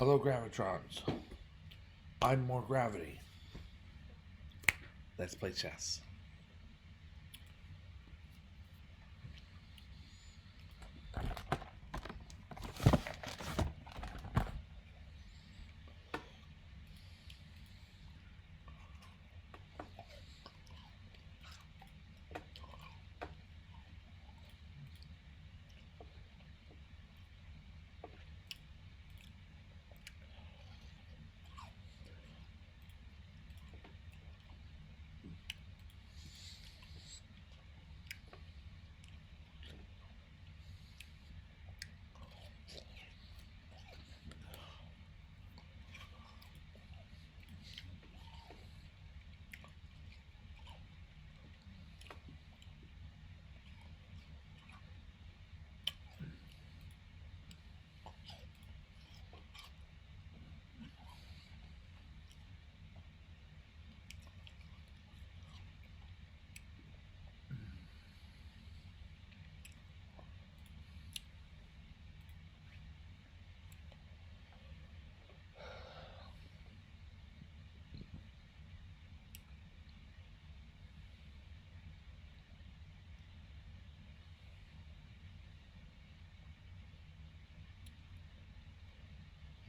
Hello, Gravitrons. I'm more gravity. Let's play chess.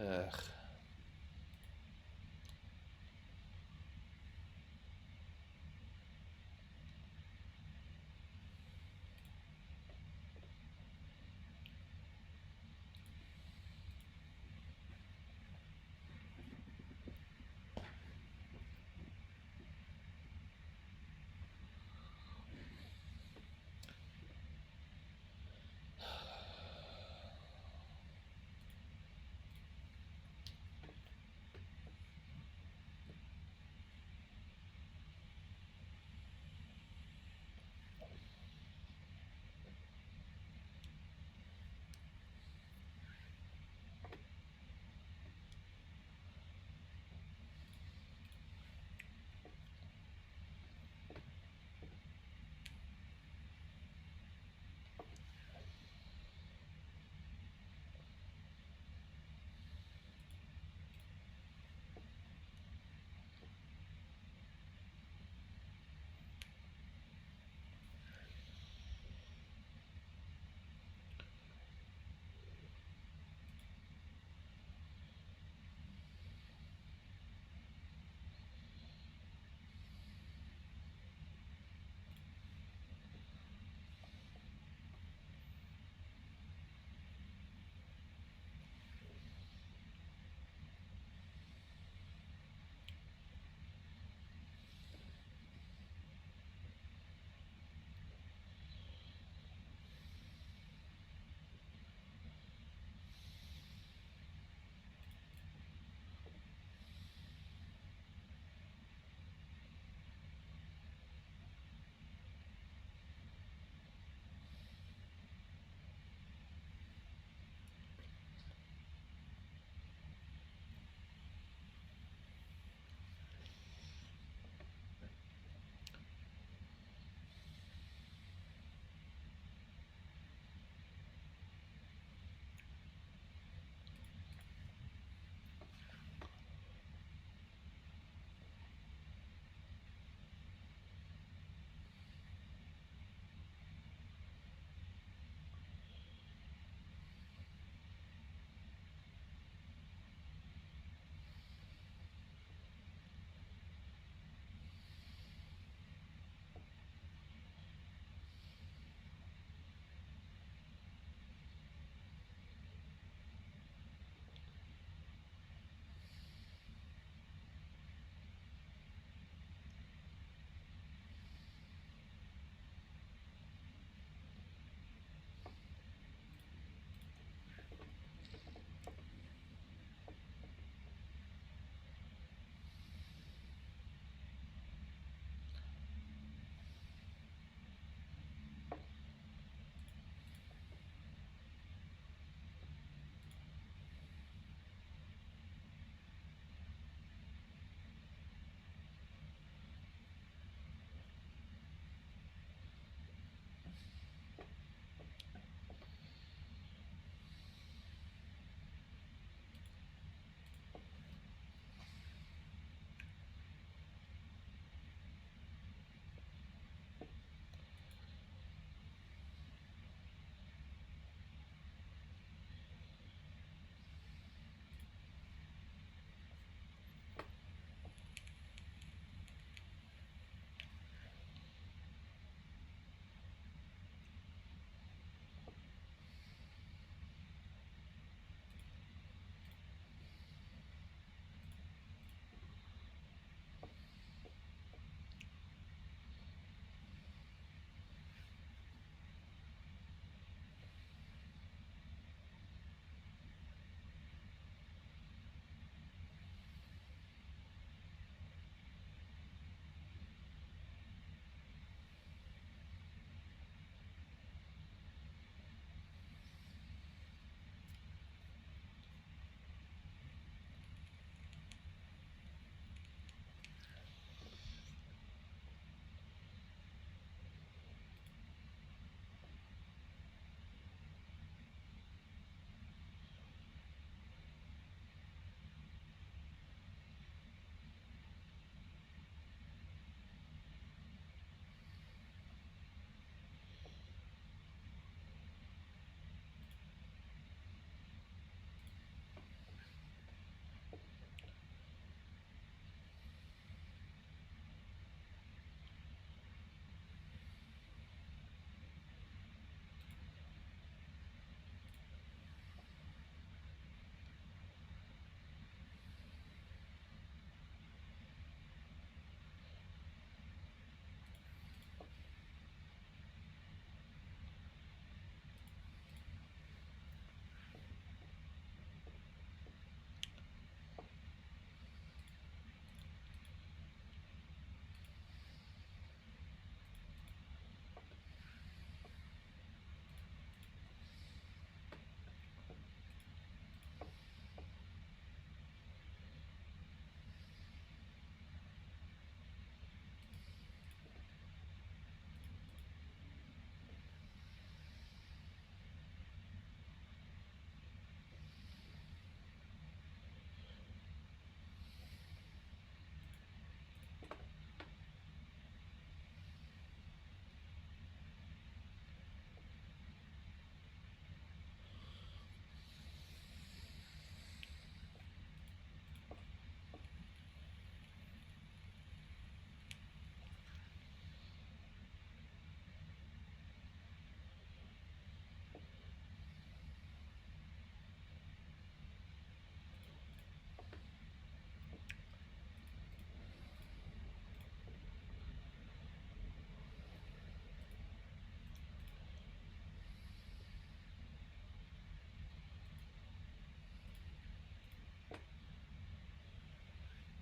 Ugh.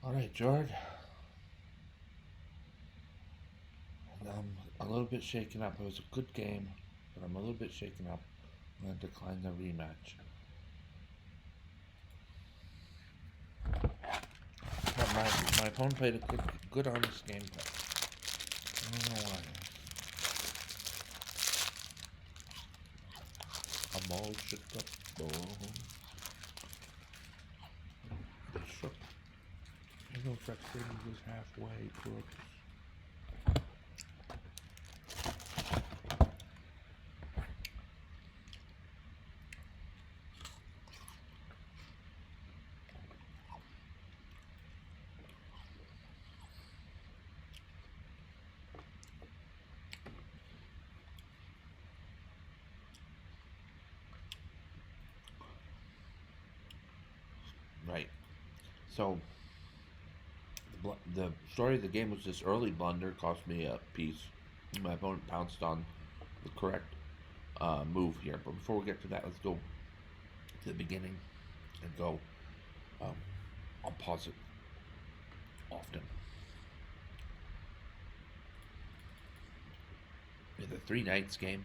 Alright, George. I'm a little bit shaken up. It was a good game, but I'm a little bit shaken up. I'm going to decline the rematch. But my opponent played a good honest game. I don't know why. I'm all shook up. They shook. I know Flexibility was halfway, Brooks. Right. So, the story of the game was this early blunder cost me a piece. My opponent pounced on the correct move here. But before we get to that, let's go to the beginning and go. Um, I'll pause it often. The three knights game.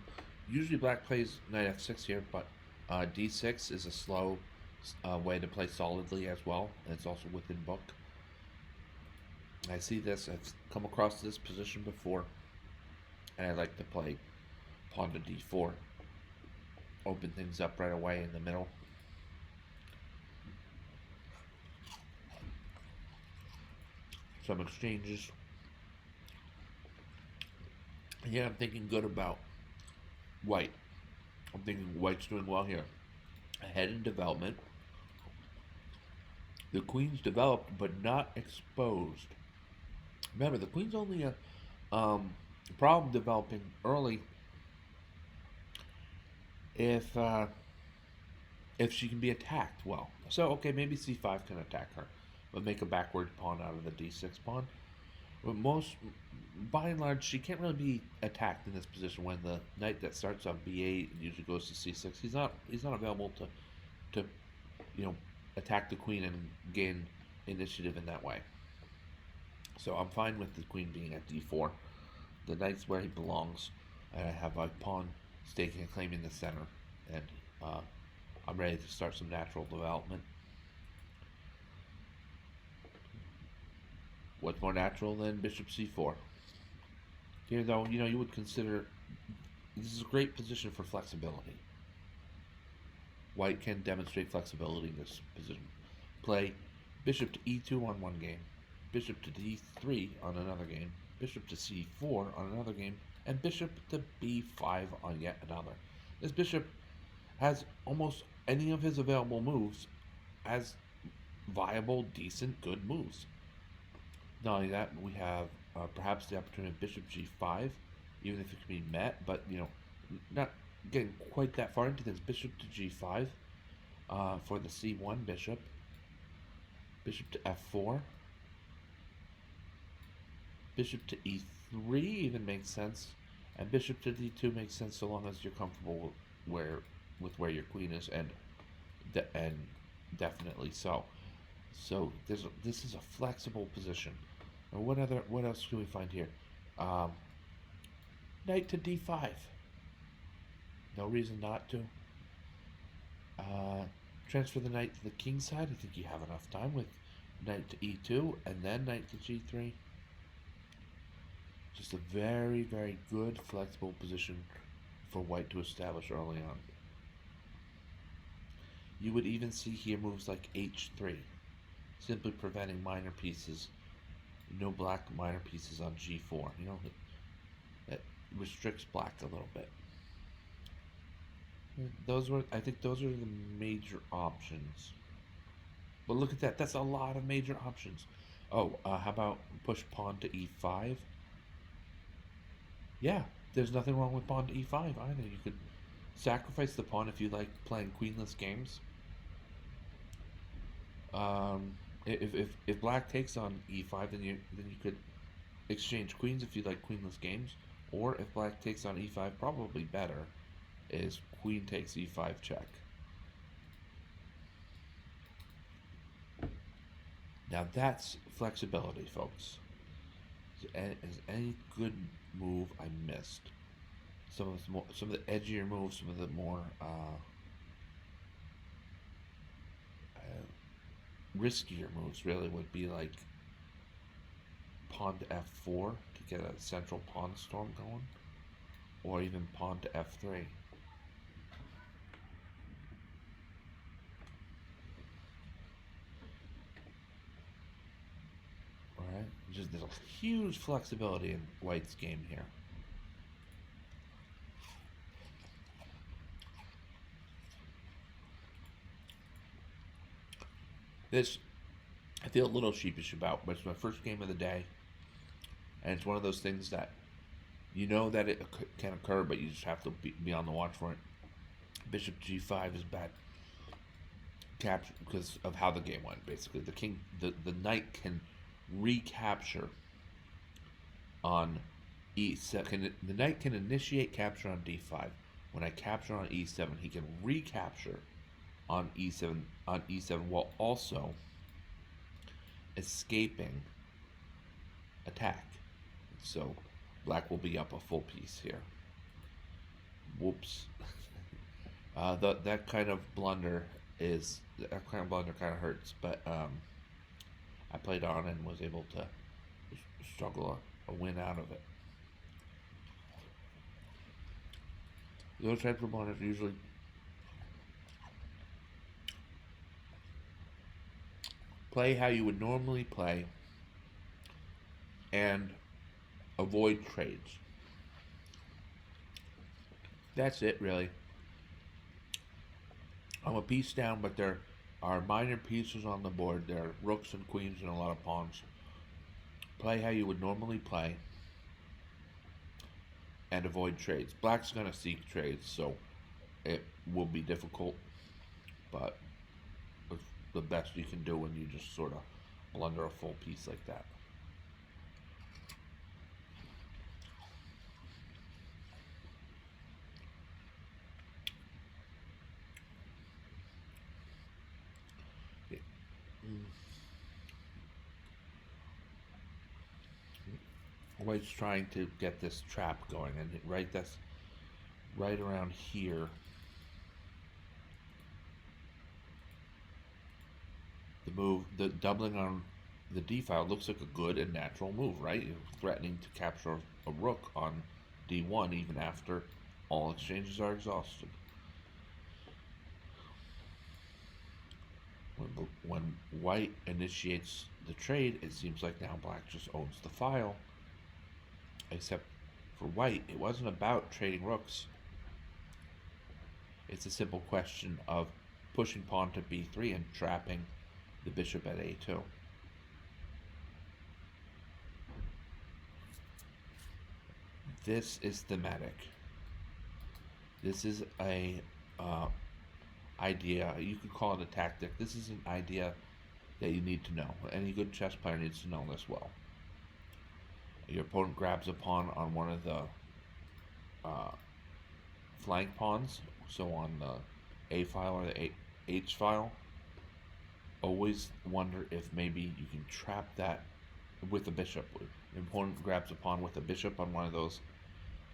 Usually black plays knight f6 here, but d6 is a slow way to play solidly as well. And it's also within book. I see this. I've come across this position before, and I like to play pawn to d4. Open things up right away in the middle. Some exchanges. Yeah, I'm thinking good about white. I'm thinking white's doing well here. Ahead in development. The queen's developed but not exposed. Remember, the queen's only a problem developing early if she can be attacked well. So okay, maybe c5 can attack her, but make a backward pawn out of the d6 pawn. But by and large, she can't really be attacked in this position when the knight that starts on b8 usually goes to c6. He's not available to attack the queen and gain initiative in that way. So I'm fine with the queen being at d4. The knight's where he belongs, and I have my pawn staking a claim in the center, and I'm ready to start some natural development. What's more natural than bishop c4? Here, though, you would consider this is a great position for flexibility. White can demonstrate flexibility in this position. Play bishop to e2 on one game, bishop to d3 on another game, bishop to c4 on another game, and bishop to b5 on yet another. This bishop has almost any of his available moves as viable, decent, good moves. Not only that, we have perhaps the opportunity of bishop g5, even if it can be met, but not getting quite that far into this. Bishop to g5 for the c1 bishop, bishop to f4, bishop to e3 even makes sense, and bishop to d2 makes sense so long as you're comfortable with where your queen is, and definitely so. So this is a flexible position. And what else do we find here? Knight to d5. No reason not to. Transfer the knight to the king side. I think you have enough time with knight to e2 and then knight to g3. Just a very, very good flexible position for white to establish early on. You would even see here moves like h3, simply preventing minor pieces. No black minor pieces on g4. That restricts black a little bit. I think those are the major options. But look at that. That's a lot of major options. Oh, how about push pawn to e5? Yeah, there's nothing wrong with pawn to e5 either. You could sacrifice the pawn if you like playing queenless games. If black takes on e5, then you could exchange queens if you like queenless games. Or if black takes on e5, probably better is queen takes e5 check. Now that's flexibility, folks. Is any good move I missed? Some of the edgier moves, some of the more riskier moves really would be like pawn to f4 to get a central pawn storm going, or even pawn to f3. Alright, just there's a huge flexibility in White's game here. This I feel a little sheepish about, but it's my first game of the day, and it's one of those things that you know that it can occur, but you just have to be on the watch for it. Bishop g5 is bad capture because of how the game went. Basically, the knight can recapture on e7. The knight can initiate capture on d5. When I capture on e7, he can recapture on e7 while also escaping attack. So black will be up a full piece here. Whoops. That kind of blunder kind of hurts, but I played on and was able to struggle a win out of it. Those types of blunders usually play how you would normally play and avoid trades. That's it, really. I'm a piece down, but there are minor pieces on the board. There are rooks and queens and a lot of pawns. Play how you would normally play and avoid trades. Black's going to seek trades, so it will be difficult, but it's the best you can do when you just sort of blunder a full piece like that. White's trying to get this trap going, and that's right around here. The doubling on the d file looks like a good and natural move, right? You're threatening to capture a rook on d1 even after all exchanges are exhausted. When white initiates the trade, it seems like now black just owns the file. Except for white, it wasn't about trading rooks. It's a simple question of pushing pawn to b3 and trapping the bishop at a2. This is thematic. This is a idea. You could call it a tactic. This is an idea that you need to know. Any good chess player needs to know this well. Your opponent grabs a pawn on one of the flank pawns, so on the a file or the h file. Always wonder if maybe you can trap that with a bishop. The opponent grabs a pawn with a bishop on one of those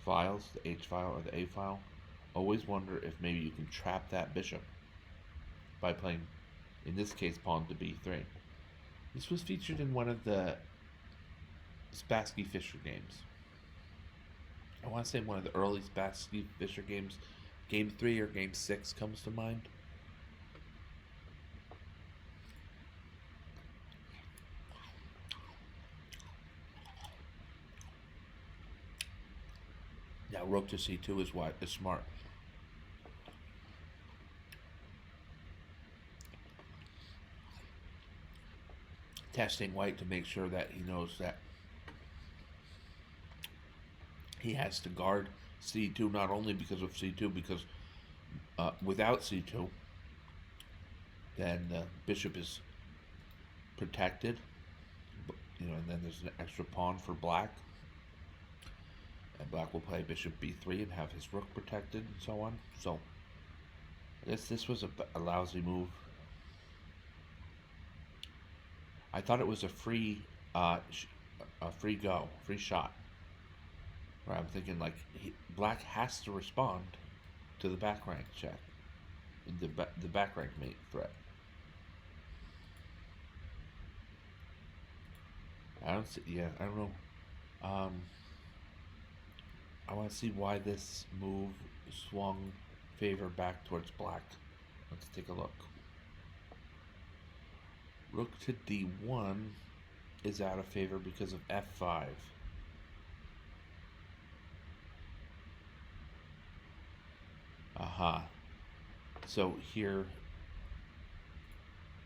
files, the h file or the a file. Always wonder if maybe you can trap that bishop by playing, in this case, pawn to b3. This was featured in one of the Spassky Fischer games. I want to say one of the early Spassky Fischer games. Game 3 or Game 6 comes to mind. Now rook to c2 is smart. Testing white to make sure that he knows that he has to guard c2 not only because of c2, because without c2, then the bishop is protected. And then there's an extra pawn for black. And black will play bishop b3 and have his rook protected and so on. So I guess this was a lousy move. I thought it was a free go, free shot. Where I'm thinking like Black has to respond to the back rank check, the back rank mate threat. I don't see. Yeah, I don't know. Um, I want to see why this move swung favor back towards Black. Let's take a look. Rook to d1 is out of favor because of f5. Aha. So here,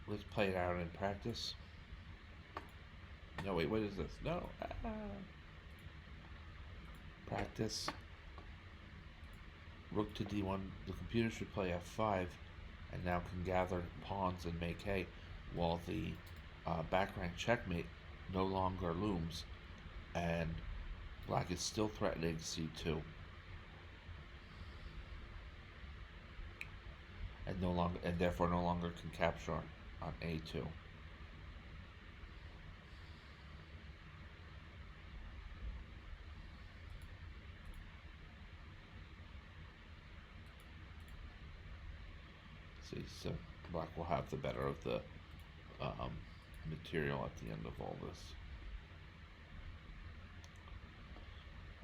let's play it out in practice. No, wait, what is this? No. Practice. Rook to d1. The computer should play f5 and now can gather pawns and make hay, while the back rank checkmate no longer looms, and Black is still threatening c2, and therefore no longer can capture on a2. See, so Black will have the better of the material at the end of all this.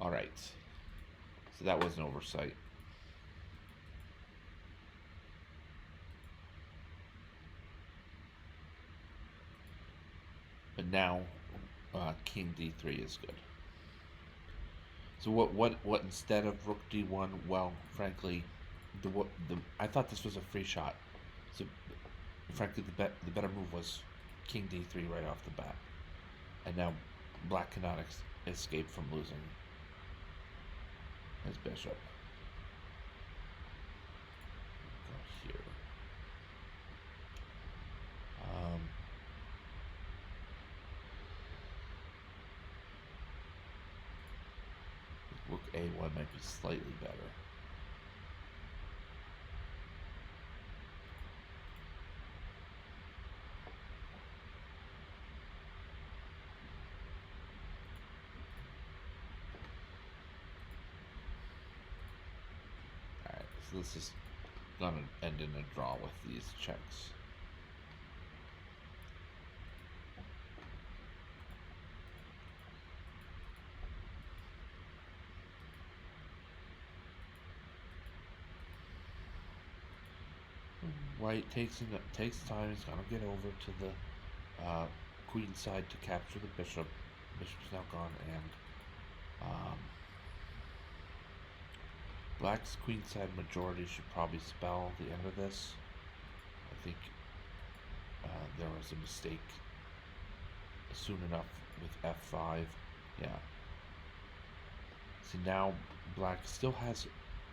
Alright, so that was an oversight. But now, King d3 is good. So what instead of Rook d1? Well, frankly, I thought this was a free shot. So, frankly, the better move was King d3 right off the bat, and now Black cannot escape from losing his bishop. Go here. Rook a1 might be slightly better. Alright, so this is gonna end in a draw with these checks. White takes time. He's gonna get over to the queen side to capture the bishop. Bishop's now gone, and Black's queenside majority should probably spell the end of this. I think there was a mistake soon enough with f5. Yeah. So now Black still has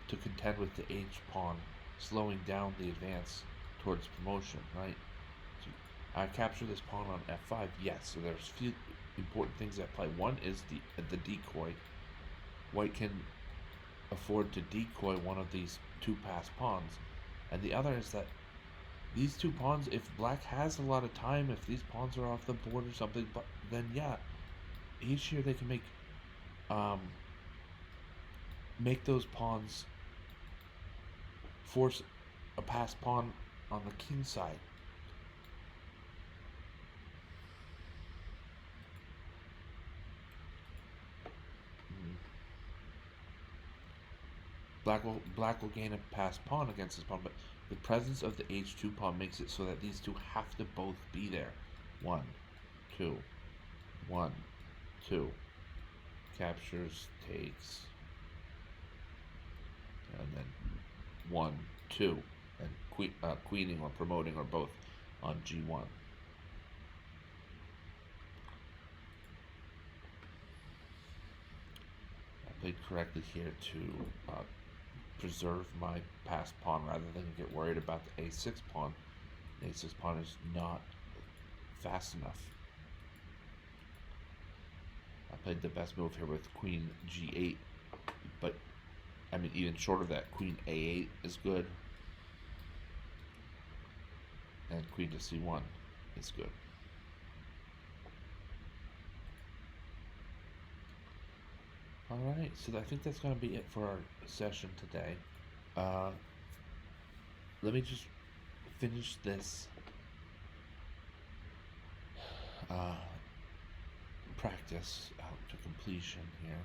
to contend with the h pawn, slowing down the advance towards promotion, right? So I capture this pawn on f5. Yes. So there's few important things at play. One is the decoy. White can afford to decoy one of these two passed pawns, and the other is that these two pawns, if Black has a lot of time, if these pawns are off the board or something, but then yeah, each year they can make those pawns force a passed pawn on the king side. Black will gain a passed pawn against this pawn, but the presence of the h2 pawn makes it so that these two have to both be there. 1, 2, 1, 2. Captures, takes, and then 1, 2, and queening or promoting or both on g1. I played correctly here to preserve my passed pawn rather than get worried about the a6 pawn. The a6 pawn is not fast enough. I played the best move here with queen g8, but I mean even short of that, queen a8 is good, and queen to c1 is good. All right, so I think that's going to be it for our session today. Uh, Let me just finish this uh, practice out to completion here.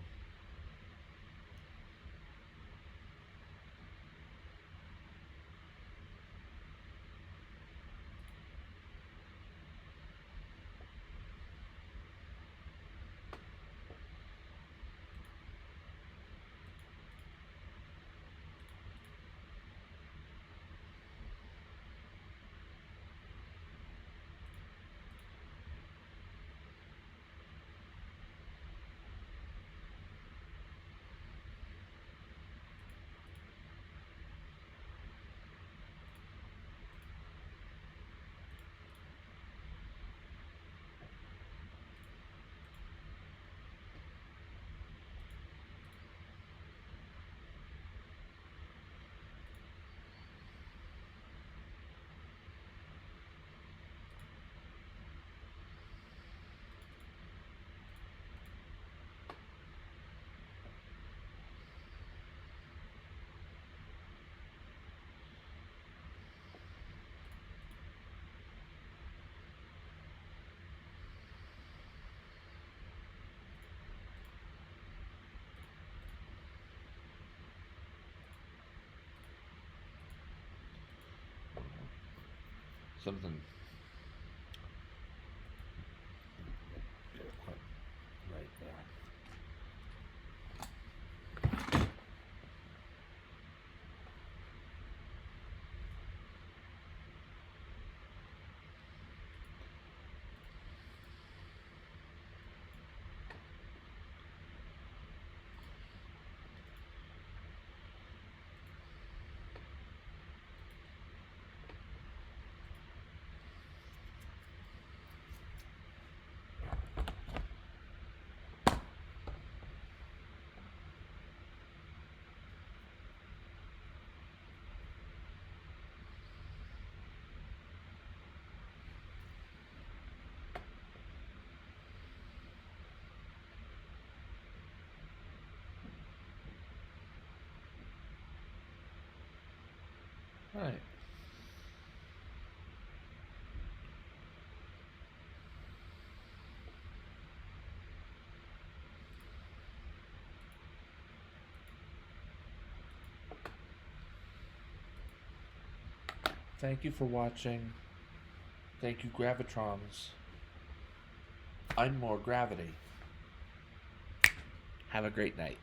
Something quite right there. All right. Thank you for watching. Thank you, Gravitrons. I'm more gravity. Have a great night.